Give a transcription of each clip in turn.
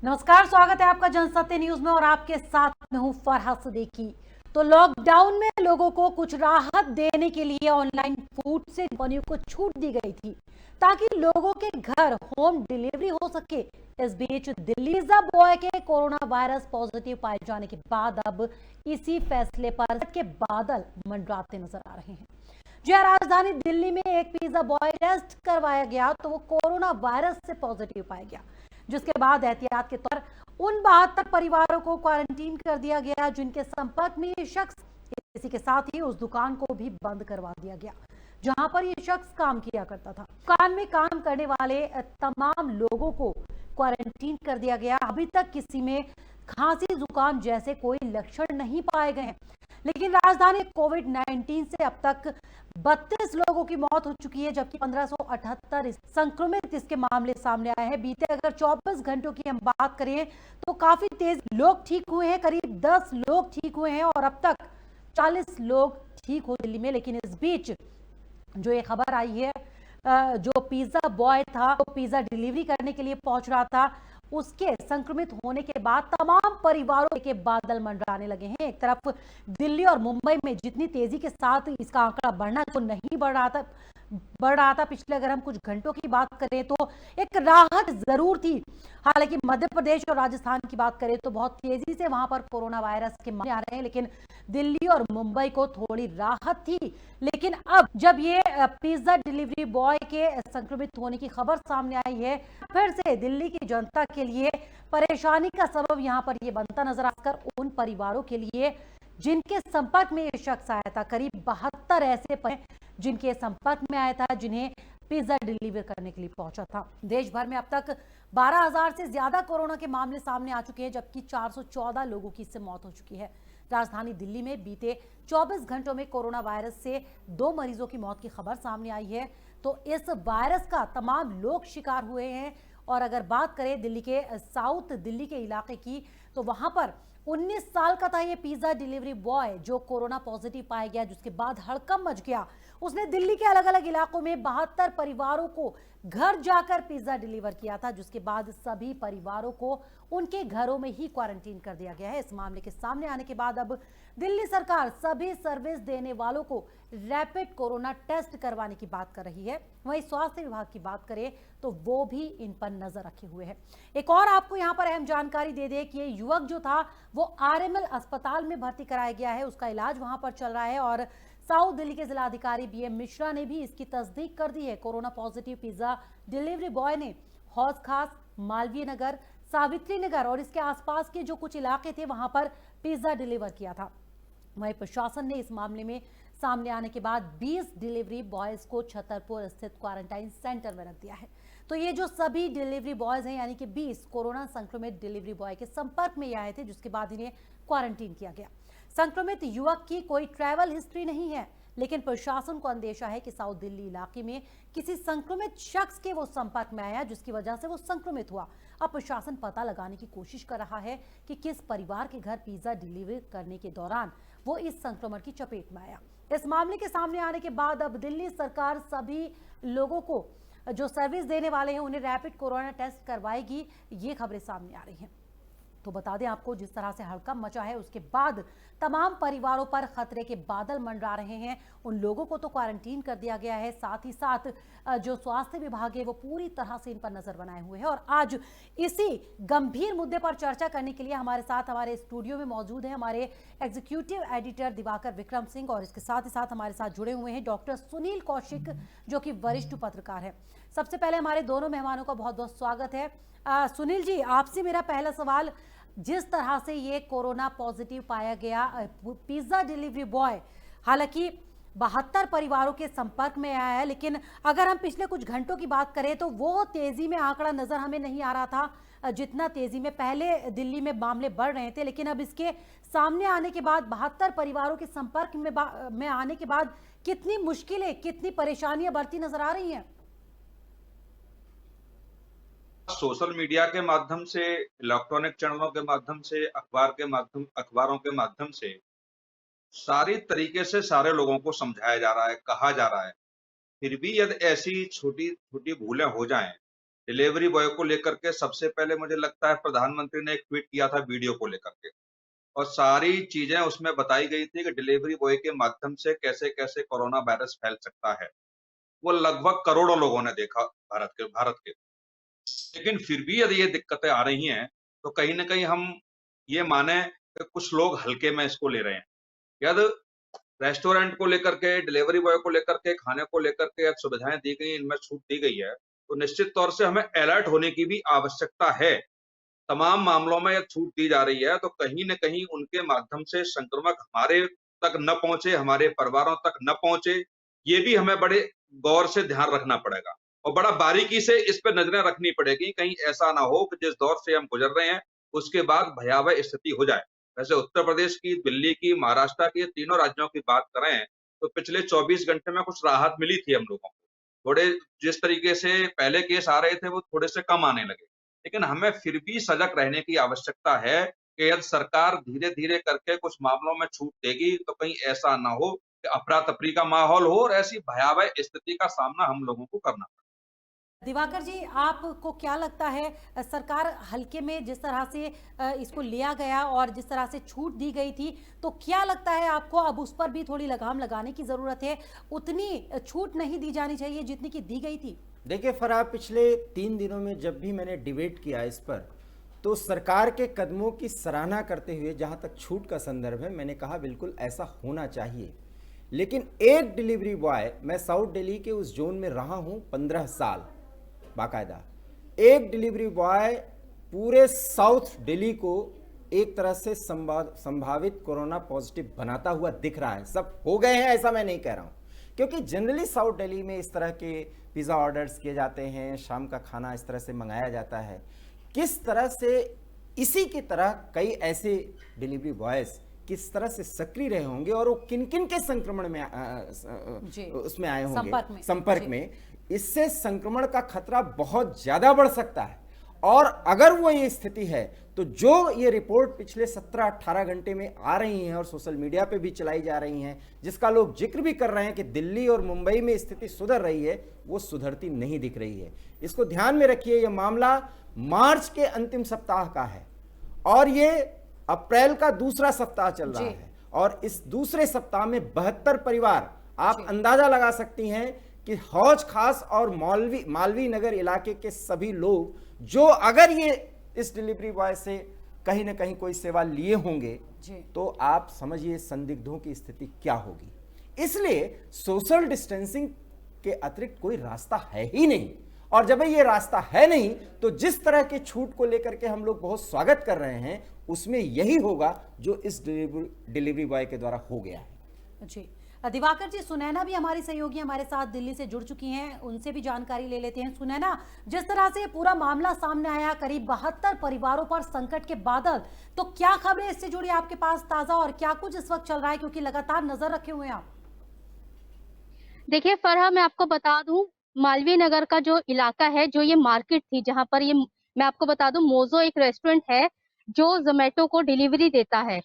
नमस्कार, स्वागत है आपका जनसत्य न्यूज में और आपके साथ मैं हूं फरहा सिद्दीकी। तो लॉकडाउन में लोगों को कुछ राहत देने के लिए ऑनलाइन फूड से कंपनियों को छूट दी गई थी ताकि लोगों के घर होम डिलीवरी हो सके। इस बीच दिल्ली पिज्जा बॉय के कोरोना वायरस पॉजिटिव पाए जाने के बाद अब इसी फैसले पर के बादल मंडराते नजर आ रहे हैं। जो राजधानी दिल्ली में एक पिज्जा बॉय टेस्ट करवाया गया तो वो कोरोना वायरस से पॉजिटिव पाया गया, जिसके बाद एहतियात के तौर उन 72 परिवारों को क्वारंटीन कर दिया गया जिनके संपर्क में ये शख्स। इसी के साथ ही उस दुकान को भी बंद करवा दिया गया जहां पर ये शख्स काम किया करता था। दुकान में काम करने वाले तमाम लोगों को क्वारंटीन कर दिया गया। अभी तक किसी में खांसी जुकाम जैसे कोई लक्षण नहीं पाए गए हैं, लेकिन राजधानी कोविड-19 से अब तक 32 लोगों की मौत हो चुकी है, जबकि 1578 संक्रमित इसके मामले सामने आए हैं। बीते अगर 24 घंटों की हम बात करें तो काफी तेज लोग ठीक हुए हैं, करीब 10 लोग ठीक हुए हैं और अब तक 40 लोग ठीक हो दिल्ली में। लेकिन इस बीच जो ये खबर आई है, जो पिज्जा बॉय था वो पिज्जा डिलीवरी करने के लिए पहुंच रहा था, उसके संक्रमित होने के बाद तमाम परिवारों के बादल मंडराने लगे हैं। एक तरफ दिल्ली और मुंबई में जितनी तेजी के साथ इसका आंकड़ा बढ़ना जो नहीं बढ़ रहा था पिछले अगर हम कुछ घंटों की बात करें तो एक राहत जरूर थी। हालांकि मध्य प्रदेश और राजस्थान की बात करें तो बहुत तेजी से वहां पर कोरोना वायरस के मामले आ रहे हैं, लेकिन दिल्ली और मुंबई को थोड़ी राहत थी। लेकिन अब जब ये पिज्जा डिलीवरी बॉय के संक्रमित होने की खबर सामने आई है, फिर से दिल्ली की जनता के लिए परेशानी का सबब यहां पर ये बनता नजर आकर उन परिवारों के लिए जिनके संपर्क में ये शख्स आया था। करीब 72 ऐसे जिनके संपर्क में आया था, जिन्हें पिज्जा डिलीवर करने के लिए पहुंचा था। देश भर में अब तक 12,000 से ज्यादा कोरोना के मामले सामने आ चुके हैं, जबकि 414 लोगों की इससे मौत हो चुकी है। राजधानी दिल्ली में बीते 24 घंटों में कोरोना वायरस से 2 मरीजों की मौत की खबर सामने आई है। तो इस वायरस का तमाम लोग शिकार हुए हैं। और अगर बात करें दिल्ली के साउथ दिल्ली के इलाके की, तो वहां पर 19 साल का था ये पिज्जा डिलीवरी बॉय जो कोरोना पॉजिटिव पाया गया, जिसके बाद हड़कंप मच गया। उसने दिल्ली के अलग अलग इलाकों में 72 परिवारों को घर जाकर पिज्जा डिलीवर किया था, जिसके बाद सभी परिवारों को उनके घरों में ही क्वारंटीन कर दिया गया है। इस मामले के सामने आने के बाद अब दिल्ली सरकार सभी सर्विस देने वालों को रैपिड कोरोना टेस्ट करवाने की बात कर रही है। वहीं स्वास्थ्य विभाग की बात करें तो वो भी इन पर नजर रखे हुए है। एक और आपको यहां पर अहम जानकारी दे दे कि ये युवक जो था वो आरएमएल अस्पताल में भर्ती कराया गया है, उसका इलाज वहां पर चल रहा है और साउथ दिल्ली के जिलाधिकारी बीएम मिश्रा ने भी इसकी तस्दीक कर दी है। Corona positive pizza delivery boy ने हौज खास, मालवीय नगर, सावित्री नगर और इसके आसपास के जो कुछ इलाके थे वहां पर पिज्जा डिलीवर किया था। वहीं प्रशासन ने इस मामले में सामने आने के बाद 20 डिलीवरी बॉयज को छतरपुर स्थित क्वारंटाइन सेंटर में रख दिया है। तो ये जो सभी डिलीवरी बॉयज हैं, यानी कि 20 कोरोना संक्रमित डिलीवरी बॉय के संपर्क में आए थे, जिसके बाद इन्हें क्वारंटीन किया गया। संक्रमित युवक की कोई ट्रैवल हिस्ट्री नहीं है, लेकिन प्रशासन को अंदेशा है कि साउथ दिल्ली इलाके में किसी संक्रमित शख्स के वो संपर्क में आया, जिसकी वजह से वो संक्रमित हुआ। अब प्रशासन पता लगाने की कोशिश कर रहा है कि किस परिवार के घर पिज्जा डिलीवर करने के दौरान वो इस संक्रमण की चपेट में आया। इस मामले के सामने आने के बाद अब दिल्ली सरकार सभी लोगों को जो सर्विस देने वाले हैं उन्हें रैपिड कोरोना टेस्ट करवाएगी, ये खबरें सामने आ रही हैं। तो बता दें आपको, जिस तरह से हड़कंप मचा है उसके बाद तमाम परिवारों पर खतरे के बादल मंडरा रहे हैं। उन लोगों को तो क्वारंटीन कर दिया गया है, साथ ही साथ जो स्वास्थ्य विभाग है वो पूरी तरह से इन पर नजर बनाए हुए हैं। और आज इसी गंभीर मुद्दे पर चर्चा करने के लिए हमारे साथ हमारे स्टूडियो में मौजूद है हमारे एग्जीक्यूटिव एडिटर दिवाकर विक्रम सिंह और इसके साथ ही साथ हमारे साथ जुड़े हुए हैं डॉक्टर सुनील कौशिक, जो कि वरिष्ठ पत्रकार है। सबसे पहले हमारे दोनों मेहमानों का बहुत बहुत स्वागत है। सुनील जी, आपसे मेरा पहला सवाल, जिस तरह से ये कोरोना पॉजिटिव पाया गया पिज्जा डिलीवरी बॉय, हालांकि 72 परिवारों के संपर्क में आया है, लेकिन अगर हम पिछले कुछ घंटों की बात करें तो वो तेजी में आंकड़ा नजर हमें नहीं आ रहा था जितना तेजी में पहले दिल्ली में मामले बढ़ रहे थे। लेकिन अब इसके सामने आने के बाद 72 परिवारों के संपर्क में आने के बाद कितनी मुश्किलें, कितनी परेशानियां बढ़ती नजर आ रही हैं? सोशल मीडिया के माध्यम से, इलेक्ट्रॉनिक चैनलों के माध्यम से, अखबारों के माध्यम से सारी तरीके से सारे लोगों को समझाया जा रहा है, कहा जा रहा है। फिर भी यदि ऐसी छोटी-छोटी भूलें हो जाएँ, डिलीवरी बॉय को लेकर के सबसे पहले मुझे लगता है प्रधानमंत्री ने एक ट्वीट किया था वीडियो को लेकर के, और सारी चीजें उसमें बताई गई थी कि डिलीवरी बॉय के माध्यम से कैसे-कैसे कोरोना वायरस फैल सकता है। वो लगभग करोड़ों लोगों ने देखा भारत के। लेकिन फिर भी यदि ये दिक्कतें आ रही हैं, तो कहीं न कहीं हम ये माने कि कुछ लोग हल्के में इसको ले रहे हैं। यदि रेस्टोरेंट को लेकर के, डिलीवरी बॉय को लेकर के, खाने को लेकर के सुविधाएँ दी गई, इनमें छूट दी गई है, तो निश्चित तौर से हमें अलर्ट होने की भी आवश्यकता है। तमाम मामलों में यदि छूट दी जा रही है, तो कहीं न कहीं उनके माध्यम से संक्रमण हमारे तक न पहुँचे, हमारे परिवारों तक न पहुँचे, ये भी हमें बड़े गौर से ध्यान रखना पड़ेगा और बड़ा बारीकी से इस पे नज़रें रखनी पड़ेगी, कहीं ऐसा ना हो कि जिस दौर से हम गुज़र रहे हैं, उसके बाद भयावह स्थिति हो जाए। वैसे उत्तर प्रदेश की, दिल्ली की, महाराष्ट्र की, तीनों राज्यों की बात करें, तो पिछले 24 घंटे में कुछ राहत मिली थी हम लोगों को। थोड़े जिस तरीके से पहले केस आ रहे थे, वो थोड़े से कम आने लगे। लेकिन हमें फिर भी सजग रहने की आवश्यकता है कि यदि सरकार धीरे-धीरे करके कुछ मामलों में छूट देगी, तो कहीं ऐसा ना हो कि अफरा-तफरी का माहौल हो और ऐसी भयावह स्थिति का सामना हम लोगों को करना पड़े। दिवाकर जी, आपको क्या लगता है सरकार हल्के में जिस तरह से इसको लिया गया और जिस तरह से छूट दी गई थी, तो क्या लगता है आपको अब उस पर भी थोड़ी लगाम लगाने की ज़रूरत है? उतनी छूट नहीं दी जानी चाहिए जितनी की दी गई थी? देखिए फराह, पिछले 3 दिनों में जब भी मैंने डिबेट किया इस पर, तो सरकार के कदमों की सराहना करते हुए जहां तक छूट का संदर्भ है, मैंने कहा बिल्कुल ऐसा होना चाहिए। लेकिन एक डिलीवरी बॉय, मैं साउथ दिल्ली के उस जोन में रहा हूं 15 साल बाकायदा, एक डिलीवरी बॉय पूरे साउथ दिल्ली को एक तरह से संभावित कोरोना पॉजिटिव बनाता हुआ दिख रहा है। सब हो गए हैं ऐसा मैं नहीं कह रहा हूं, क्योंकि जनरली साउथ दिल्ली में इस तरह के पिज़्ज़ा ऑर्डर्स किए जाते हैं, शाम का खाना इस तरह से मंगाया जाता है। किस तरह से इसी की तरह कई ऐसे डिलीवरी बॉयज़ किस तरह से सक्रिय रहे होंगे और वो किन किन के संक्रमण में उसमें आए होंगे, संपर्क में, इससे संक्रमण का खतरा बहुत ज्यादा बढ़ सकता है। और अगर वो ये स्थिति है, तो जो ये रिपोर्ट पिछले 17-18 घंटे में आ रही हैं और सोशल मीडिया पे भी चलाई जा रही हैं, जिसका लोग जिक्र भी कर रहे हैं कि दिल्ली और मुंबई में स्थिति सुधर रही है, वो सुधरती नहीं दिख रही है। इसको ध्यान में रखिए, यह मामला मार्च के अंतिम सप्ताह का है और ये अप्रैल का दूसरा सप्ताह चल रहा है, और इस दूसरे सप्ताह में 72 परिवार, आप अंदाजा लगा सकती हैं कि हौज खास और मालवी नगर इलाके के सभी लोग जो अगर ये इस डिलीवरी बॉय से कहीं ना कहीं कोई सेवा लिए होंगे, तो आप समझिए संदिग्धों की स्थिति क्या होगी। इसलिए सोशल डिस्टेंसिंग के अतिरिक्त कोई रास्ता है ही नहीं, और जब ये रास्ता है नहीं, तो जिस तरह के छूट को लेकर के हम लोग बहुत स्वागत कर रहे हैं, उसमें यही होगा जो इस डिलीवरी बॉय के द्वारा हो गया है। जी दिवाकर जी, सुनैना भी हमारी सहयोगी हमारे साथ दिल्ली से जुड़ चुकी हैं, उनसे भी जानकारी ले लेते हैं। सुनैना, जिस तरह से पूरा मामला सामने आया, करीब 72 परिवारों पर संकट के बादल, तो क्या खबरें इससे जुड़ी आपके पास ताजा और क्या कुछ इस वक्त चल रहा है, क्योंकि लगातार नजर रखे हुए हैं आप? देखिए फरहा, मैं आपको बता दूं, मालवीय नगर का जो इलाका है, जो ये मार्केट थी जहां पर ये, मैं आपको बता दूं, मोजो एक रेस्टोरेंट है जो जोमेटो को डिलीवरी देता है।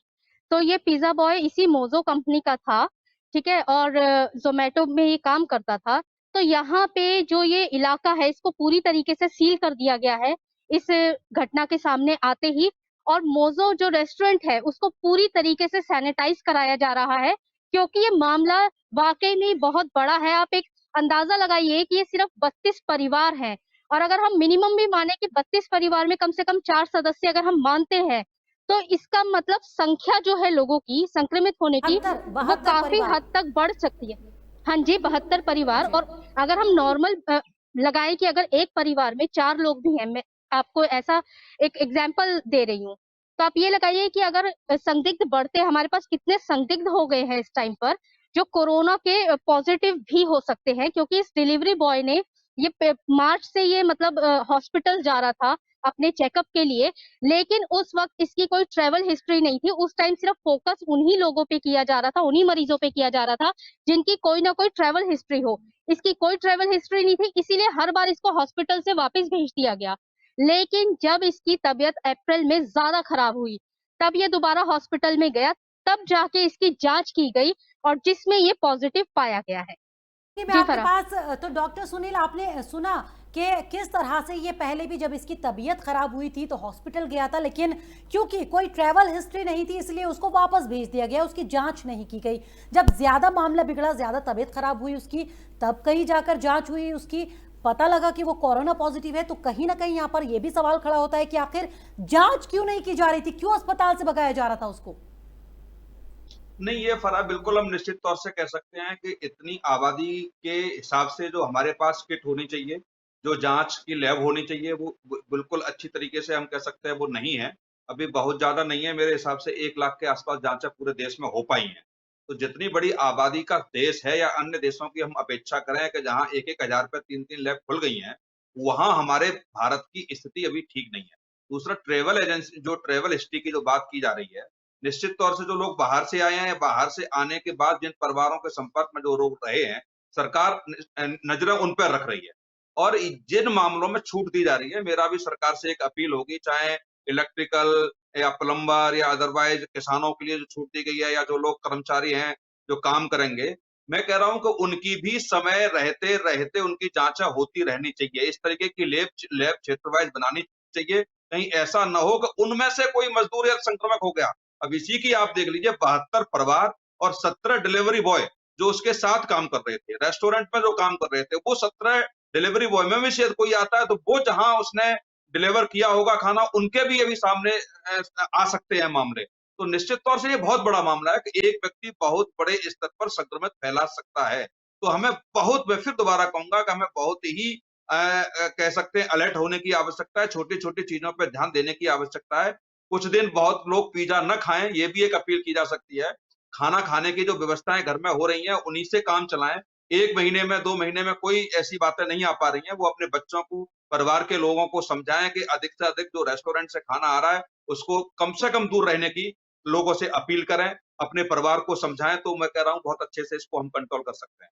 तो ये पिज्जा बॉय इसी मोजो कंपनी का था, ठीक है, और जोमेटो में ये काम करता था। तो यहाँ पे जो ये इलाका है, इसको पूरी तरीके से सील कर दिया गया है इस घटना के सामने आते ही, और मोजो जो रेस्टोरेंट है उसको पूरी तरीके से सैनिटाइज कराया जा रहा है, क्योंकि ये मामला वाकई में बहुत बड़ा है। आप एक अंदाजा लगाइए कि ये सिर्फ 32 परिवार हैं, और अगर हम मिनिमम भी माने कि 32 परिवार में कम से कम 4 सदस्य अगर हम मानते हैं, तो इसका मतलब संख्या जो है लोगों की संक्रमित होने की, वो काफी हद तक बढ़ सकती है। हाँ जी, 72 परिवार। और अगर हम नॉर्मल लगाएं कि अगर एक परिवार में 4 लोग भी हैं, मैं आपको ऐसा एक एग्जाम्पल दे रही हूँ, तो आप ये लगाइए कि अगर संदिग्ध बढ़ते, हमारे पास कितने संदिग्ध हो गए हैं इस टाइम पर, जो कोरोना के पॉजिटिव भी हो सकते हैं, क्योंकि इस डिलीवरी बॉय ने ये मार्च से ये मतलब हॉस्पिटल जा रहा था अपने चेकअप के लिए, लेकिन उस वक्त इसकी कोई ट्रेवल हिस्ट्री नहीं थी। उस टाइम सिर्फ फोकस उन्हीं लोगों पे किया जा रहा था, उन्हीं मरीजों पे किया जा रहा था जिनकी कोई ना कोई ट्रेवल हिस्ट्री हो। इसकी कोई ट्रेवल हिस्ट्री नहीं थी, इसीलिए हर बार इसको हॉस्पिटल से वापस भेज दिया गया। लेकिन जब इसकी तबीयत अप्रैल में ज्यादा खराब हुई, तब ये दोबारा हॉस्पिटल में गया, तब जाके इसकी जांच की गई और जिसमें ये पॉजिटिव पाया गया है। मैं आपके पास, तो डॉक्टर सुनील, आपने सुना कि किस तरह से ये पहले भी जब इसकी तबीयत खराब हुई थी तो हॉस्पिटल गया था, लेकिन क्योंकि कोई ट्रैवल हिस्ट्री नहीं थी इसलिए उसको वापस भेज दिया गया, उसकी जांच नहीं की गई। जब ज्यादा मामला बिगड़ा, ज्यादा तबीयत खराब हुई उसकी, तब कहीं जाकर जांच हुई उसकी, पता लगा कि वो कोरोना पॉजिटिव है। तो कहीं ना कहीं यहाँ पर यह भी सवाल खड़ा होता है कि आखिर जांच क्यों नहीं की जा रही थी, क्यों अस्पताल से भगाया जा रहा था उसको? नहीं, ये फर्क बिल्कुल हम निश्चित तौर से कह सकते हैं कि इतनी आबादी के हिसाब से जो हमारे पास किट होनी चाहिए, जो जांच की लैब होनी चाहिए, वो बिल्कुल अच्छी तरीके से हम कह सकते हैं वो नहीं है। अभी बहुत ज़्यादा नहीं है, मेरे हिसाब से 1 लाख के आसपास जांचें पूरे देश में हो पाई हैं। तो जितनी बड़ी आबादी का देश है या अन्य देशों की हम अपेक्षा करें कि जहाँ 1-1 हज़ार पे 3-3 लैब खुल गई हैं, वहाँ हमारे भारत की स्थिति अभी ठीक नहीं है। दूसरा, ट्रैवल एजेंसी जो ट्रैवल हिस्ट्री की जो बात की जा रही है, निश्चित तौर से जो लोग बाहर से आए हैं, बाहर से आने के बाद जिन परिवारों के संपर्क में जो लोग रहे हैं, सरकार नज़रें उन पर रख रही है। और जिन मामलों में छूट दी जा रही है, मेरा भी सरकार से एक अपील होगी, चाहे इलेक्ट्रिकल या प्लम्बर या अदरवाइज किसानों के लिए जो छूट दी गई है, या जो लोग कर्मचारी हैं, जो काम करेंगे, मैं कह रहा हूं कि उनकी भी समय रहते उनकी जांचें होती रहनी चाहिए। इस तरीके की लैब क्षेत्र वाइज बनानी चाहिए। कहीं ऐसा न हो कि उनमें से कोई मजदूर या संक्रमक हो गया। अब इसी की आप देख लीजिए, 72 परिवार और 17 डिलीवरी बॉय जो उसके साथ काम कर रहे थे, रेस्टोरेंट में जो काम कर रहे थे, वो 17 डिलीवरी बॉय में भी शायद कोई आता है, तो वो जहां उसने डिलीवर किया होगा खाना, उनके भी अभी सामने आ सकते हैं मामले। तो निश्चित तौर से ये बहुत बड़ा मामला है कि एक व्यक्ति बहुत बड़े स्तर पर संक्रमित फैला सकता है। तो हमें मैं फिर दोबारा कहूंगा कि हमें बहुत ही कह सकते हैं अलर्ट होने की आवश्यकता है, छोटी-छोटी चीजों पे ध्यान देने की आवश्यकता है। कुछ दिन बहुत लोग पिज़्ज़ा न खाएँ, ये भी एक अपील की जा सकती है। खाना खाने की जो व्यवस्थाएँ घर में हो रही हैं, उन्हीं से काम चलाएँ। 1 महीने में, 2 महीने में कोई ऐसी बातें नहीं आ पा रही हैं, वो अपने बच्चों को, परिवार के लोगों को समझाएँ कि अधिक से अधिक जो रेस्टोरेंट से खाना आ रहा है, उसको कम से कम दूर रहने की लोगों से अपील करें, अपने परिवार को समझाएँ, तो मैं कह रहा हूँ बहुत अच्छे से इसको हम कंट्रोल कर सकते हैं।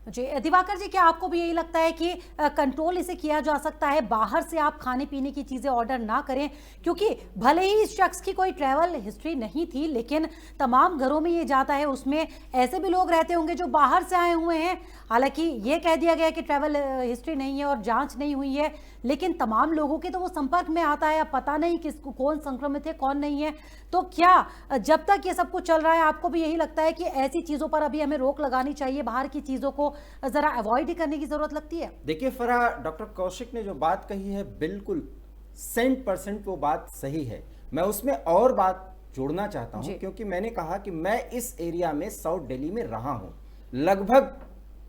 जी दिवाकर जी, क्या आपको भी यही लगता है कि कंट्रोल इसे किया जा सकता है, बाहर से आप खाने पीने की चीज़ें ऑर्डर ना करें? क्योंकि भले ही इस शख्स की कोई ट्रैवल हिस्ट्री नहीं थी, लेकिन तमाम घरों में ये जाता है, उसमें ऐसे भी लोग रहते होंगे जो बाहर से आए हुए हैं। हालांकि ये कह दिया गया कि ट्रैवल हिस्ट्री नहीं है और जांच नहीं हुई है, लेकिन तमाम लोगों के तो वो संपर्क में आता है, अब पता नहीं किसको कौन संक्रमित है कौन नहीं है। तो क्या जब तक ये सब कुछ चल रहा है, आपको भी यही लगता है कि ऐसी चीज़ों पर अभी हमें रोक लगानी चाहिए, बाहर की चीज़ों को जरा अवॉइड ही करने की जरूरत लगती है? देखिए फरहा, डॉक्टर कौशिक ने जो बात कही है बिल्कुल 100% वो बात सही है। मैं उसमें और बात जोड़ना चाहता हूं, क्योंकि मैंने कहा कि मैं इस एरिया में साउथ दिल्ली में रहा हूं लगभग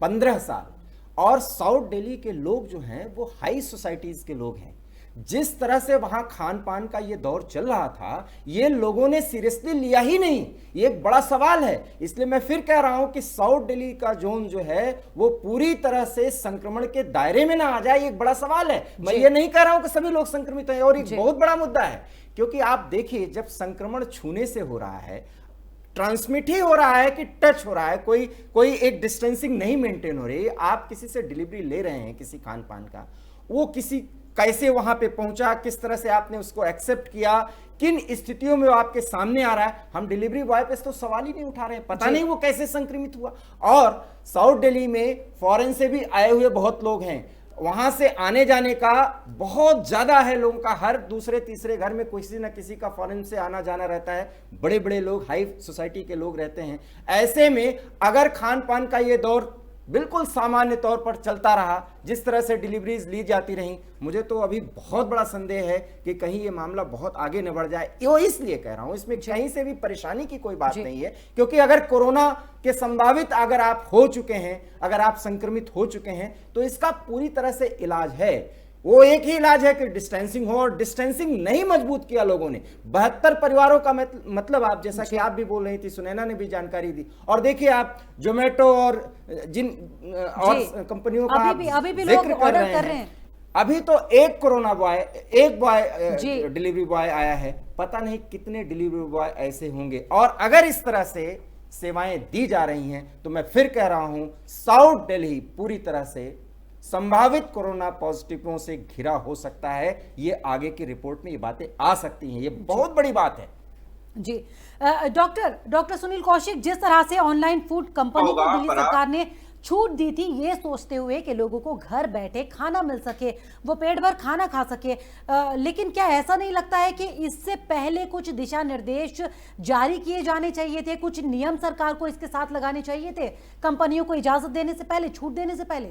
15 साल, और साउथ दिल्ली के लोग जो हैं वो हाई सोसाइटीज के लोग हैं। जिस तरह से वहां खान पान का ये दौर चल रहा था, ये लोगों ने सीरियसली लिया ही नहीं। ये एक बड़ा सवाल है। इसलिए मैं फिर कह रहा हूं कि साउथ दिल्ली का जोन जो है वो पूरी तरह से संक्रमण के दायरे में ना आ जाए, एक बड़ा सवाल है। मैं ये नहीं कह रहा हूं कि सभी लोग संक्रमित हैं, और एक बहुत बड़ा मुद्दा है। क्योंकि आप देखिए, जब संक्रमण छूने से हो रहा है, ट्रांसमिट ही हो रहा है कि टच हो रहा है, कोई एक डिस्टेंसिंग नहीं मेंटेन हो रही। आप किसी से डिलीवरी ले रहे हैं किसी खान पान का, वो किसी कैसे वहां पे पहुंचा, किस तरह से आपने उसको एक्सेप्ट किया, किन स्थितियों में वो आपके सामने आ रहा है, हम डिलीवरी बॉय पे तो सवाल ही नहीं उठा रहे हैं। पता नहीं वो कैसे संक्रमित हुआ। और साउथ दिल्ली में फॉरेन से भी आए हुए बहुत लोग हैं, वहां से आने जाने का बहुत ज्यादा है लोगों का। हर दूसरे तीसरे घर में किसी ना किसी का फॉरेन से आना जाना रहता है। बड़े बड़े लोग, हाई सोसाइटी के लोग रहते हैं। ऐसे में अगर खान पान का ये दौर बिल्कुल सामान्य तौर पर चलता रहा, जिस तरह से डिलीवरीज ली जाती रहीं, मुझे तो अभी बहुत बड़ा संदेह है कि कहीं ये मामला बहुत आगे न बढ़ जाए। वो इसलिए कह रहा हूं, इसमें कहीं से भी परेशानी की कोई बात नहीं है। क्योंकि अगर कोरोना के संभावित अगर आप हो चुके हैं, अगर आप संक्रमित हो चुके हैं, तो इसका पूरी तरह से इलाज है। वो एक ही इलाज है कि डिस्टेंसिंग हो, और डिस्टेंसिंग नहीं मजबूत किया लोगों ने। 72 परिवारों का मतलब, आप जैसा कि आप भी बोल रही थी, सुनैना ने भी जानकारी दी। और देखिए आप जोमेटो और जिन और कंपनियों का अभी भी लोग ऑर्डर कर रहे हैं। अभी तो एक डिलीवरी बॉय आया है, पता नहीं कितने डिलीवरी बॉय ऐसे होंगे। और अगर इस तरह से सेवाएं दी जा रही हैं, तो मैं फिर कह रहा हूं, साउथ दिल्ली पूरी तरह से संभावित कोरोना पॉजिटिवों से घिरा हो सकता है। ये आगे की रिपोर्ट में ये बातें आ सकती हैं, ये बहुत बड़ी बात है। जी डॉक्टर सुनील कौशिक, जिस तरह से ऑनलाइन फूड कंपनी को दिल्ली सरकार ने छूट दी थी ये सोचते हुए कि लोगों को घर बैठे खाना मिल सके, वो पेट भर खाना खा सके। लेकिन क्या ऐसा नहीं लगता है कि इससे पहले कुछ दिशा निर्देश जारी किए जाने चाहिए थे, कुछ नियम सरकार को इसके साथ लगाने चाहिए थे कंपनियों को इजाजत देने से पहले, छूट देने से पहले?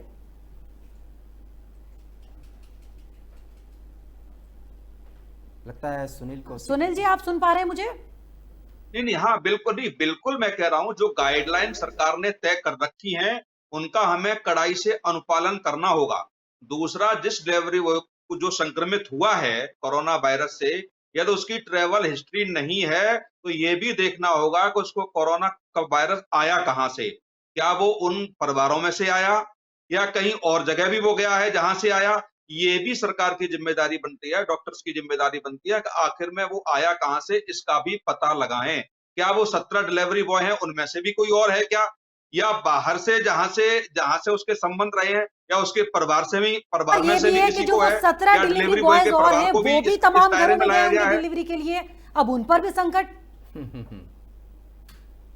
लगता है सुनील को। सुनील जी, आप सुन पा रहे हैं मुझे? नहीं नहीं, हाँ बिल्कुल नहीं, बिल्कुल मैं कह रहा हूं जो गाइडलाइन सरकार ने तय कर रखी हैं उनका हमें कड़ाई से अनुपालन करना होगा। दूसरा, जिस डिलीवरी बॉय को जो संक्रमित हुआ है कोरोना वायरस से, यदि उसकी ट्रेवल हिस्ट्री नहीं है तो ये भी देखना होगा कि उसको कोरोना का वायरस आया कहां से। क्या वो उन परिवारों में से आया या कहीं और जगह भी वो गया है जहां से आया? ये भी सरकार की जिम्मेदारी बनती है, डॉक्टर्स की जिम्मेदारी बनती है कि आखिर में वो आया कहां से, इसका भी पता लगाएं। क्या वो 17 डिलीवरी बॉय हैं, उनमें से भी कोई और है क्या, या बाहर से जहां से उसके संबंध रहे हैं, या उसके परिवार में से भी किसी को है, 17 या डिलीवरी डिलीवरी बॉय बॉयज के और परिवार हैं को वो भी भी इस तमाम दायरे घरों में में लाया गए गया होंगे है? डिलीवरी के लिए, अब उन पर भी संकट।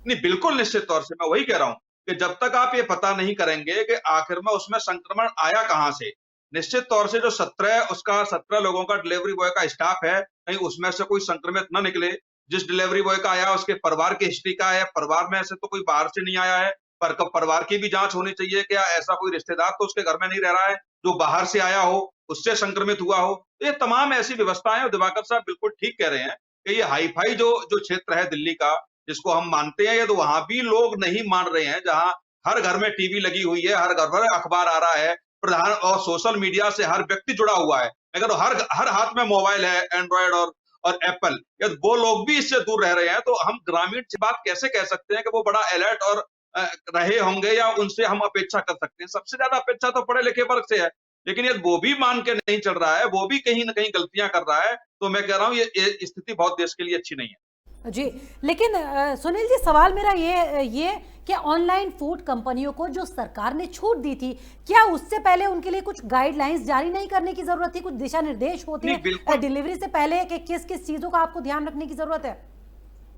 नहीं, बिल्कुल निश्चित तौर से मैं वही कह रहा हूं कि जब तक आप ये पता नहीं करेंगे कि आखिर में उसमें संक्रमण आया कहां से, निश्चित तौर से जो 17 लोगों का डिलीवरी बॉय का स्टाफ है, कहीं उसमें से कोई संक्रमित न निकले। जिस डिलीवरी बॉय का आया उसके परिवार की हिस्ट्री का है, परिवार में से तो कोई बाहर से नहीं आया है, पर परिवार की भी जांच होनी चाहिए। क्या ऐसा कोई रिश्तेदार तो उसके घर में नहीं रह रहा है जो बाहर से आया हो, उससे संक्रमित हुआ हो? तो ये तमाम ऐसी व्यवस्थाएं, और दिवाकर साहब बिल्कुल ठीक कह रहे हैं कि ये हाई फाई जो जो क्षेत्र है दिल्ली का, जिसको हम मानते हैं, ये तो वहां भी लोग नहीं मान रहे हैं, जहां हर घर में टीवी लगी हुई है, हर घर में अखबार आ रहा है, प्रधान और सोशल मीडिया से हर व्यक्ति जुड़ा हुआ है, मगर हर हाथ में मोबाइल है, एंड्रॉयड और एप्पल। यदि वो लोग भी इससे दूर रह रहे हैं तो हम ग्रामीण से बात कैसे कह सकते हैं कि वो बड़ा अलर्ट और रहे होंगे, या उनसे हम अपेक्षा कर सकते हैं? सबसे ज्यादा अपेक्षा तो पढ़े लिखे वर्ग से है, लेकिन यदि वो भी मान के नहीं चल रहा है, वो भी कहीं ना कहीं गलतियां कर रहा है, तो मैं कह रहा हूं ये स्थिति बहुत देश के लिए अच्छी नहीं है। जी, लेकिन सुनील जी, सवाल मेरा ये कि ऑनलाइन फूड कंपनियों को जो सरकार ने छूट दी थी, क्या उससे पहले उनके लिए कुछ गाइडलाइंस जारी नहीं करने की जरूरत थी? कुछ दिशा निर्देश होते हैं डिलीवरी से पहले कि किस किस चीजों का आपको ध्यान रखने की जरूरत है?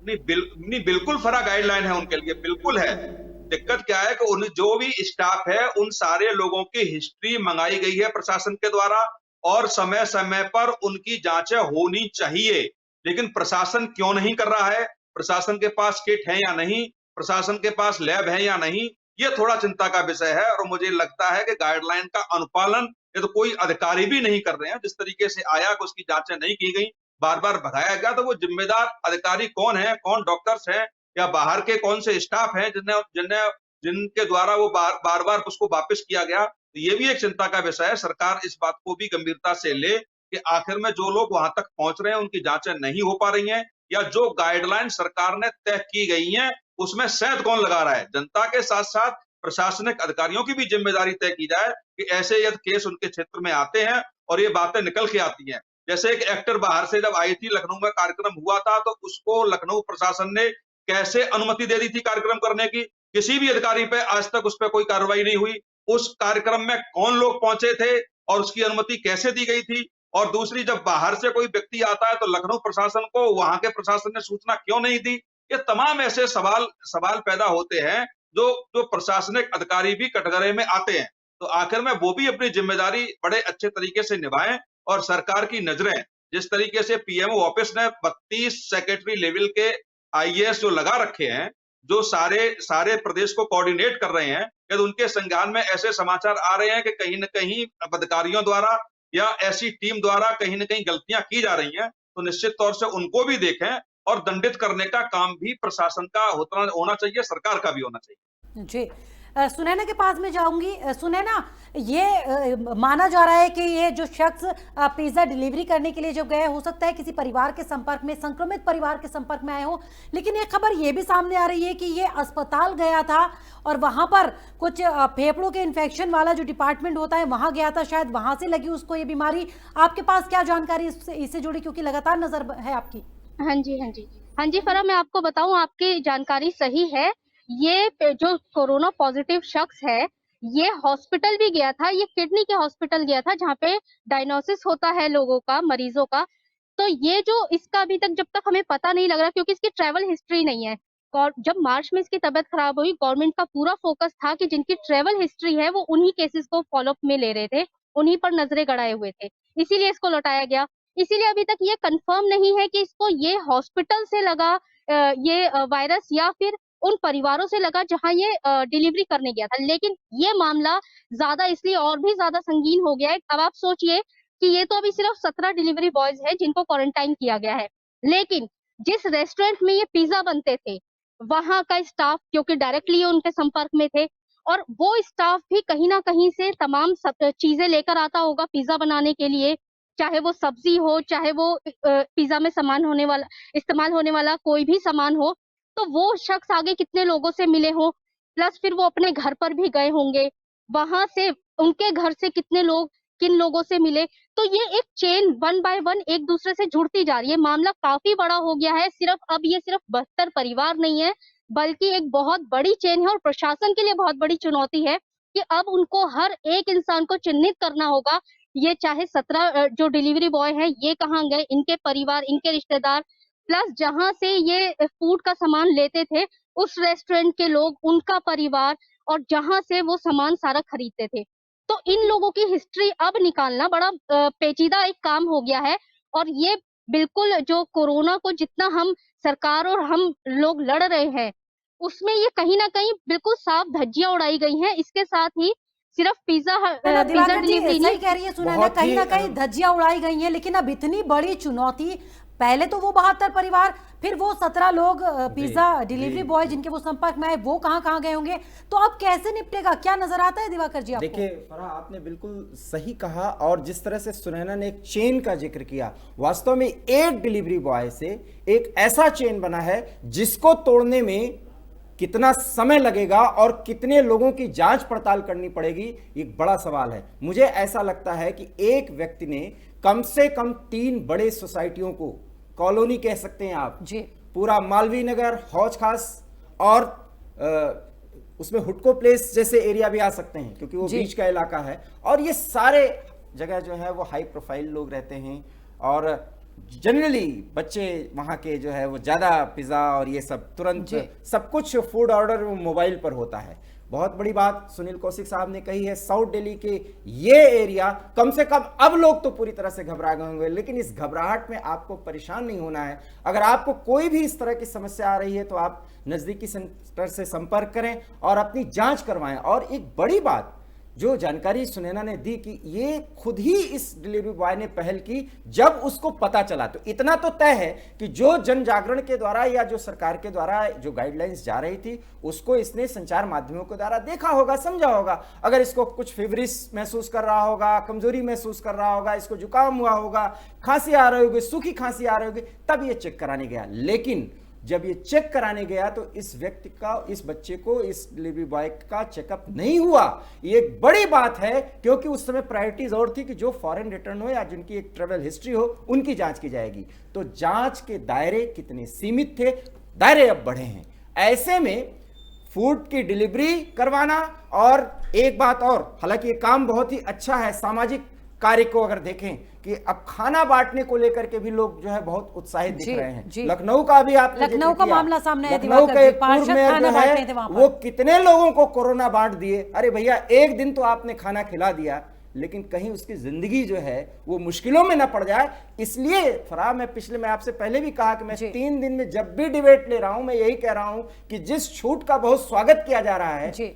नहीं, बिल्कुल फरा गाइडलाइन है उनके लिए, बिल्कुल है। दिक्कत क्या है कि उन जो भी स्टाफ है उन सारे लोगों की हिस्ट्री मंगाई गई है प्रशासन के द्वारा, और समय समय पर उनकी जांचें होनी चाहिए। लेकिन प्रशासन क्यों नहीं कर रहा है? प्रशासन के पास किट है या नहीं, प्रशासन के पास लैब है या नहीं, ये थोड़ा चिंता का विषय है। और मुझे लगता है कि गाइडलाइन का अनुपालन ये तो कोई अधिकारी भी नहीं कर रहे हैं। जिस तरीके से आया कि उसकी जांचें नहीं की गई, बार बार भगाया गया, तो वो जिम्मेदार अधिकारी कौन है, कौन डॉक्टर्स हैं, या बाहर के कौन से स्टाफ हैं जिनके द्वारा वो बार बार उसको वापस किया गया? तो ये भी एक चिंता का विषय है। सरकार इस बात को भी गंभीरता से ले कि आखिर में जो लोग वहां तक पहुंच रहे हैं उनकी जांचें नहीं हो पा रही हैं, या जो गाइडलाइन सरकार ने तय की गई हैं उसमें सेंध कौन लगा रहा है? जनता के साथ साथ प्रशासनिक अधिकारियों की भी जिम्मेदारी तय की जाए कि ऐसे यदि केस उनके क्षेत्र में आते हैं और ये बातें निकल के आती हैं। जैसे एक एक्टर बाहर से जब आई थी, लखनऊ में कार्यक्रम हुआ था, तो उसको लखनऊ प्रशासन ने कैसे अनुमति दे दी थी कार्यक्रम करने की? किसी भी अधिकारी पे आज तक उस पर कोई कार्रवाई नहीं हुई। उस कार्यक्रम में कौन लोग पहुंचे थे और उसकी अनुमति कैसे दी गई थी? और दूसरी, जब बाहर से कोई व्यक्ति आता है तो लखनऊ प्रशासन को वहां के प्रशासन ने सूचना क्यों नहीं दी? ये तमाम ऐसे सवाल पैदा होते हैं जो प्रशासनिक अधिकारी भी कटघरे में आते हैं। तो आखिर में वो भी अपनी जिम्मेदारी बड़े अच्छे तरीके से निभाएं, और सरकार की नजरें जिस तरीके से पीएमओ ऑफिस ने 32 सेक्रेटरी लेवल के आईएएस जो लगा रखे हैं, जो सारे प्रदेश को कोऑर्डिनेट कर रहे हैं, यदि उनके संज्ञान में ऐसे समाचार आ रहे हैं कि कहीं न कहीं अधिकारियों द्वारा या ऐसी टीम द्वारा कहीं न कहीं गलतियां की जा रही हैं, तो निश्चित तौर से उनको भी देखें, और दंडित करने का काम भी प्रशासन का होना चाहिए, सरकार का भी होना चाहिए। जी, सुनैना के पास में जाऊंगी। सुनैना, ये माना जा रहा है कि ये जो शख्स पिज्जा डिलीवरी करने के लिए जो गए, हो सकता है किसी परिवार के संपर्क में, संक्रमित परिवार के संपर्क में आए हो, लेकिन एक खबर ये भी सामने आ रही है कि ये अस्पताल गया था और वहां पर कुछ फेफड़ों के इन्फेक्शन वाला जो डिपार्टमेंट होता है वहां गया था, शायद वहां से लगी उसको ये बीमारी। आपके पास क्या जानकारी इससे जुड़ी, क्योंकि लगातार नजर है आपकी? हाँ जी फरा, मैं आपको बताऊं, आपकी जानकारी सही है। ये जो कोरोना पॉजिटिव शख्स है, ये हॉस्पिटल भी गया था, ये किडनी के हॉस्पिटल गया था जहाँ पे डायग्नोसिस होता है लोगों का, मरीजों का। तो ये जो इसका अभी तक जब तक हमें पता नहीं लग रहा, क्योंकि इसकी ट्रैवल हिस्ट्री नहीं है, जब मार्च में इसकी तबीयत खराब हुई, गवर्नमेंट का पूरा फोकस था कि जिनकी ट्रेवल हिस्ट्री है वो उन्हीं केसेस को फॉलोअप में ले रहे थे, उन्हीं पर नजरें गड़ाए हुए थे, इसीलिए इसको लौटाया गया। इसीलिए अभी तक ये कंफर्म नहीं है कि इसको ये हॉस्पिटल से लगा ये वायरस या फिर उन परिवारों से लगा जहां ये डिलीवरी करने गया था। लेकिन ये मामला ज्यादा इसलिए और भी ज्यादा संगीन हो गया है। अब आप सोचिए कि ये तो अभी सिर्फ 17 डिलीवरी बॉयज है जिनको क्वारंटाइन किया गया है, लेकिन जिस रेस्टोरेंट में ये पिज्जा बनते थे वहां का स्टाफ, क्योंकि डायरेक्टली उनके संपर्क में थे, और वो स्टाफ भी कहीं ना कहीं से तमाम चीजें लेकर आता होगा पिज्जा बनाने के लिए, चाहे वो सब्जी हो, चाहे वो पिज्जा में इस्तेमाल होने वाला कोई भी सामान हो। तो वो शख्स आगे कितने लोगों से मिले हों, प्लस फिर वो अपने घर पर भी गए होंगे, वहां से उनके घर से कितने लोग किन लोगों से मिले। तो ये एक चेन वन बाय वन एक दूसरे से जुड़ती जा रही है। मामला काफी बड़ा हो गया है। अब ये सिर्फ 72 परिवार नहीं है, बल्कि एक बहुत बड़ी चेन है, और प्रशासन के लिए बहुत बड़ी चुनौती है कि अब उनको हर एक इंसान को चिन्हित करना होगा। ये चाहे 17 जो डिलीवरी बॉय है ये कहाँ गए, इनके परिवार, इनके रिश्तेदार, प्लस जहां से ये फूड का सामान लेते थे उस रेस्टोरेंट के लोग, उनका परिवार, और जहां से वो सामान सारा खरीदते थे। तो इन लोगों की हिस्ट्री अब निकालना बड़ा पेचीदा एक काम हो गया है। और ये बिल्कुल जो कोरोना को जितना हम सरकार और हम लोग लड़ रहे हैं, उसमें ये कहीं ना कहीं बिल्कुल साफ धज्जियां उड़ाई गई हैं। इसके साथ ही सिर्फ है ना दिवाकर जी, डिलीवरी सही कह रही है सुनैना, बहुत कहीं ही ना कहीं धज्जियां उड़ाई गई हैं, लेकिन अब इतनी बड़ी चुनौती, पहले तो वो 72 परिवार, फिर वो 17 लोग पिज्जा डिलीवरी बॉय जिनके वो संपर्क में आए, वो कहाँ कहाँ गए होंगे, तो अब कैसे निपटेगा, क्या नजर आता है दिवाकर जी आपको? देखिए फराह, आपने बिल्कुल सही कहा, और जिस तरह से सुनैना ने एक चेन का जिक्र किया, वास्तव में एक डिलीवरी बॉय से एक ऐसा चेन बना है जिसको तोड़ने में कितना समय लगेगा और कितने लोगों की जांच पड़ताल करनी पड़ेगी, एक बड़ा सवाल है। मुझे ऐसा लगता है कि एक व्यक्ति ने कम से कम 3 बड़े सोसाइटियों को, कॉलोनी कह सकते हैं आप जी, पूरा मालवीय नगर, हौज खास, और उसमें हुडको प्लेस जैसे एरिया भी आ सकते हैं क्योंकि वो बीच का इलाका है, और ये सारे जगह जो है वो हाई प्रोफाइल लोग रहते हैं, और जनरली बच्चे वहाँ के जो है वो ज़्यादा पिज़्ज़ा और ये सब तुरंत सब कुछ फूड ऑर्डर मोबाइल पर होता है। बहुत बड़ी बात सुनील कौशिक साहब ने कही है, साउथ दिल्ली के ये एरिया कम से कम, अब लोग तो पूरी तरह से घबरा गए होंगे, लेकिन इस घबराहट में आपको परेशान नहीं होना है। अगर आपको कोई भी इस तरह की समस्या आ रही है तो आप नज़दीकी सेंटर से संपर्क करें और अपनी जांच करवाएं। और एक बड़ी बात जो जानकारी सुनैना ने दी कि ये खुद ही इस डिलीवरी बॉय ने पहल की जब उसको पता चला, तो इतना तो तय है कि जो जन जागरण के द्वारा या जो सरकार के द्वारा जो गाइडलाइंस जा रही थी उसको इसने संचार माध्यमों के द्वारा देखा होगा, समझा होगा। अगर इसको कुछ फेवरिस महसूस कर रहा होगा, कमजोरी महसूस कर रहा होगा, इसको जुकाम हुआ होगा, खांसी आ रही होगी, सूखी खांसी आ रही होगी, तब ये चेक कराने गया। लेकिन जब ये चेक कराने गया तो इस व्यक्ति का, इस बच्चे को, इस डिलीवरी बॉय का चेकअप नहीं हुआ। ये एक बड़ी बात है क्योंकि उस समय प्रायोरिटीज और थी कि जो फॉरेन रिटर्न हो या जिनकी एक ट्रेवल हिस्ट्री हो उनकी जांच की जाएगी। तो जांच के दायरे कितने सीमित थे, दायरे अब बढ़े हैं। ऐसे में फूड की डिलीवरी करवाना, और एक बात और, हालांकि ये काम बहुत ही अच्छा है, सामाजिक कार्य को अगर देखें कि अब खाना बांटने को लेकर के भी लोग जो है बहुत उत्साहित दिख रहे हैं। लखनऊ का भी आपने लखनऊ का मामला सामने है, लखनऊ के एक पूर्व मेयर जो है वो कितने लोगों को कोरोना बांट दिए। अरे भैया, एक दिन तो आपने खाना खिला दिया, लेकिन कहीं उसकी जिंदगी जो है वो मुश्किलों में ना पड़ जाए। इसलिए फराह, मैं आपसे पहले भी कहा कि मैं 3 दिन में जब भी डिबेट ले रहा हूं मैं यही कह रहा हूं कि जिस छूट का बहुत स्वागत किया जा रहा है,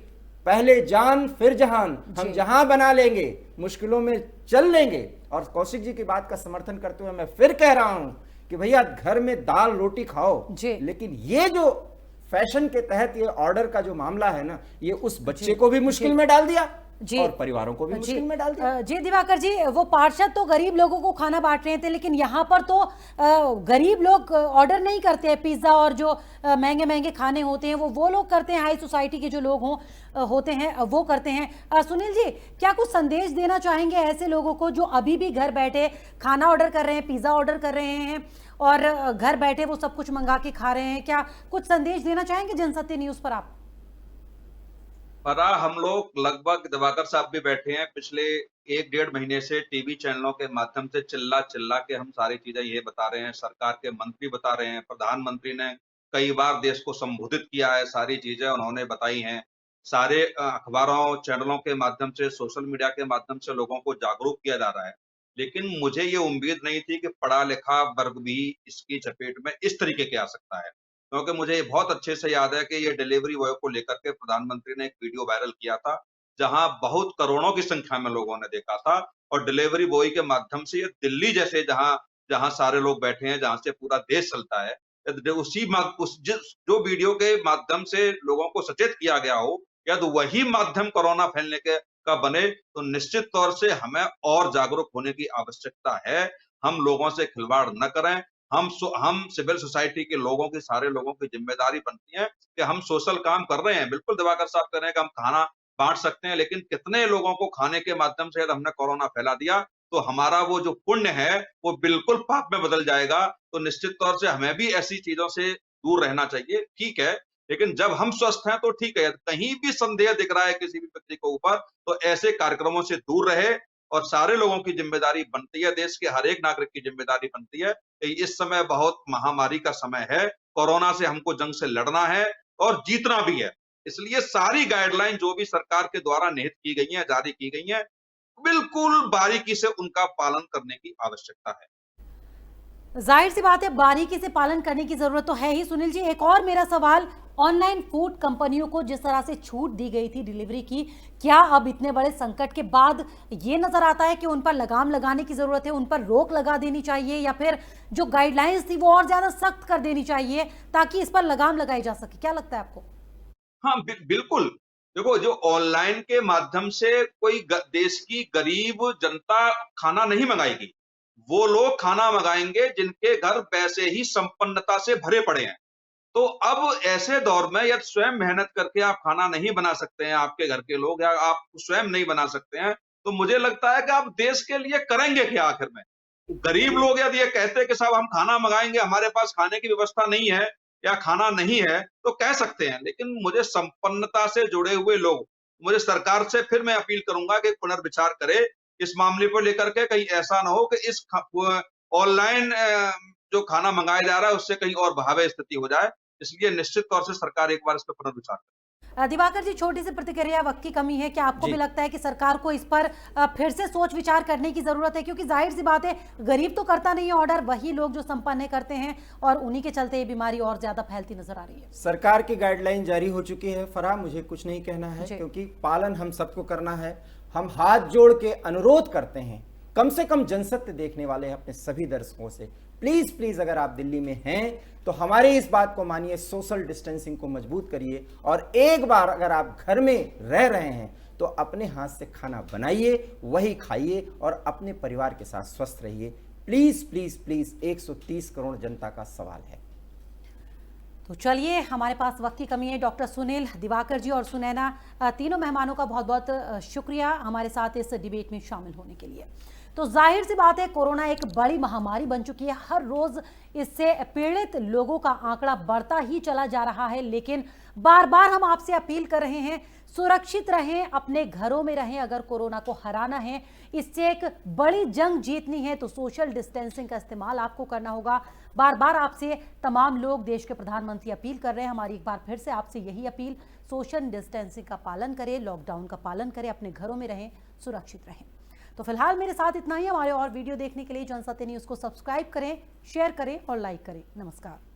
पहले जान फिर जहान, हम जहां बना लेंगे, मुश्किलों में चल लेंगे। और कौशिक जी की बात का समर्थन करते हुए मैं फिर कह रहा हूं कि भैया घर में दाल रोटी खाओ, लेकिन ये जो फैशन के तहत ये ऑर्डर का जो मामला है ना, ये उस बच्चे को भी मुश्किल में डाल दिया और परिवारों को भी मुश्किल में डाल दिया। जी दिवाकर जी, वो पार्षद तो गरीब लोगों को खाना बांट रहे थे, लेकिन यहाँ पर तो गरीब लोग ऑर्डर नहीं करते हैं पिज्जा, और जो महंगे महंगे खाने होते हैं वो लोग करते हैं, हाई सोसाइटी के जो लोग होते हैं वो करते हैं। सुनील जी, क्या कुछ संदेश देना चाहेंगे ऐसे लोगों को जो अभी भी घर बैठे खाना ऑर्डर कर रहे हैं, पिज्जा ऑर्डर कर रहे हैं और घर बैठे वो सब कुछ मंगा के खा रहे हैं? क्या कुछ संदेश देना चाहेंगे जनसत्य न्यूज पर आप? हम लोग लगभग, दिवाकर साहब भी बैठे हैं, पिछले 1-1.5 महीने से टीवी चैनलों के माध्यम से चिल्ला चिल्ला के हम सारी चीजें ये बता रहे हैं, सरकार के मंत्री बता रहे हैं, प्रधानमंत्री ने कई बार देश को संबोधित किया है, सारी चीजें उन्होंने बताई हैं। सारे अखबारों, चैनलों के माध्यम से, सोशल मीडिया के माध्यम से लोगों को जागरूक किया जा रहा है। लेकिन मुझे ये उम्मीद नहीं थी कि पढ़ा-लिखा वर्ग भी इसकी चपेट में इस तरीके के आ सकता है। क्योंकि मुझे ये बहुत अच्छे से याद है कि ये डिलीवरी बॉय को लेकर के प्रधानमंत्री ने एक वीडियो वायरल किया था, जहाँ बहुत करोड़ों की संख्या में लोगों ने देखा था और डिलीवरी बॉय के माध्यम से ये दिल्ली जैसे जहाँ सारे लोग बैठे हैं, जहाँ से पूरा देश चलता है, जो वीडियो के माध्यम से लोगों को सचेत किया गया हो, यदि वही माध्यम कोरोना फैलने का बने, तो निश्चित तौर से हमें और जागरूक होने की आवश्यकता है। हम लोगों से खिलवाड़ न करें। हम सिविल सोसाइटी के लोगों की, सारे लोगों की जिम्मेदारी बनती है कि हम सोशल काम कर रहे हैं। बिल्कुल दिवाकर साहब कह रहे हैं कि हम खाना बाँट सकते हैं, लेकिन कितने लोगों को खाने के माध्यम से यदि हमने कोरोना फैला दिया, तो हमारा वो जो पुण्य है, वो बिल्कुल पाप में बदल जाएगा। तो निश्चित तौर से हमें भी ऐसी चीज़ों से दूर रहना चाहिए, ठीक है। लेकिन जब हम स्वस्थ हैं तो ठीक है, कहीं भी संदेह दिख रहा है किसी भी व्यक्ति को ऊपर, तो ऐसे कार्यक्रमों से दूर रहे और सारे लोगों की जिम्मेदारी बनती है, देश के हर एक नागरिक की जिम्मेदारी बनती है कि इस समय बहुत महामारी का समय है, कोरोना से हमको जंग से लड़ना है और जीतना भी है। इसलिए सारी गाइडलाइन जो भी सरकार के द्वारा निहित की गई हैं, जारी की गई हैं, बिल्कुल बारीकी से उनका पालन करने की आवश्यकता है। जाहिर सी बात है, बारीकी से पालन करने की जरूरत तो है ही। सुनील जी, एक और मेरा सवाल, ऑनलाइन फूड कंपनियों को जिस तरह से छूट दी गई थी डिलीवरी की, क्या अब इतने बड़े संकट के बाद ये नजर आता है कि उन पर लगाम लगाने की जरूरत है, उन पर रोक लगा देनी चाहिए, या फिर जो गाइडलाइंस थी वो और ज्यादा सख्त कर देनी चाहिए ताकि इस पर लगाम लगाई जा सके? क्या लगता है आपको? हाँ, बिल्कुल। देखो, जो ऑनलाइन के माध्यम से कोई देश की गरीब जनता खाना नहीं मंगाएगी। वो लोग खाना मंगाएंगे जिनके घर वैसे ही संपन्नता से भरे पड़े हैं। तो अब ऐसे दौर में यदि स्वयं मेहनत करके आप खाना नहीं बना सकते हैं, आपके घर के लोग, या आप स्वयं नहीं बना सकते हैं, तो मुझे लगता है कि आप देश के लिए करेंगे क्या आखिर में? गरीब लोग यदि ये कहते हैं कि साहब हम खाना मंगाएंगे, हमारे पास खाने की व्यवस्था नहीं है या खाना नहीं है, तो कह सकते हैं। लेकिन मुझे संपन्नता से जुड़े हुए लोग, मुझे सरकार से फिर मैं अपील करूंगा कि पुनर्विचार करे इस मामले को लेकर के। कहीं ऐसा ना हो कि इस ऑनलाइन जो खाना मंगाया जा रहा है उससे कहीं और भयावह स्थिति हो जाए। इसलिए निश्चित तौर से सरकार एक बार इस पर पुनर्विचार करे। दिवाकर जी, छोटी सी प्रतिक्रिया, वक्त की कमी है, क्या आपको जी। भी लगता है कि सरकार को इस पर फिर से सोच विचार करने की जरूरत है? क्योंकि जाहिर सी बात है, गरीब तो करता नहीं है ऑर्डर, वही लोग जो संपन्न करते हैं, और उन्हीं के चलते ये बीमारी और ज्यादा फैलती नजर आ रही है। सरकार की गाइडलाइन जारी हो चुकी है फरहा, मुझे कुछ नहीं कहना है जी। क्योंकि पालन हम सबको करना है। हम हाथ जोड़ के अनुरोध करते हैं, कम से कम जनसत्य देखने वाले हैं अपने सभी दर्शकों से, प्लीज प्लीज अगर आप दिल्ली में हैं तो हमारे इस बात को मानिए, सोशल डिस्टेंसिंग को मजबूत करिए, और एक बार अगर आप घर में रह रहे हैं तो अपने हाथ से खाना बनाइए, वही खाइए और अपने परिवार के साथ स्वस्थ रहिए। प्लीज प्लीज प्लीज, 130 करोड़ जनता का सवाल है। तो चलिए, हमारे पास वक्त की कमी है। डॉक्टर सुनील, दिवाकर जी और सुनैना, तीनों मेहमानों का बहुत बहुत शुक्रिया हमारे साथ इस डिबेट में शामिल होने के लिए। तो जाहिर सी बात है, कोरोना एक बड़ी महामारी बन चुकी है। हर रोज इससे पीड़ित लोगों का आंकड़ा बढ़ता ही चला जा रहा है, लेकिन बार बार हम आपसे अपील कर रहे हैं, सुरक्षित रहें, अपने घरों में रहें। अगर कोरोना को हराना है, इससे एक बड़ी जंग जीतनी है, तो सोशल डिस्टेंसिंग का इस्तेमाल आपको करना होगा। बार बार आपसे तमाम लोग, देश के प्रधानमंत्री अपील कर रहे हैं। हमारी एक बार फिर से आपसे यही अपील, सोशल डिस्टेंसिंग का पालन करें, लॉकडाउन का पालन करें, अपने घरों में रहें, सुरक्षित रहें। तो फिलहाल मेरे साथ इतना ही। हमारे और वीडियो देखने के लिए जनसत्य न्यूज़ को सब्सक्राइब करें, शेयर करें और लाइक करें। नमस्कार।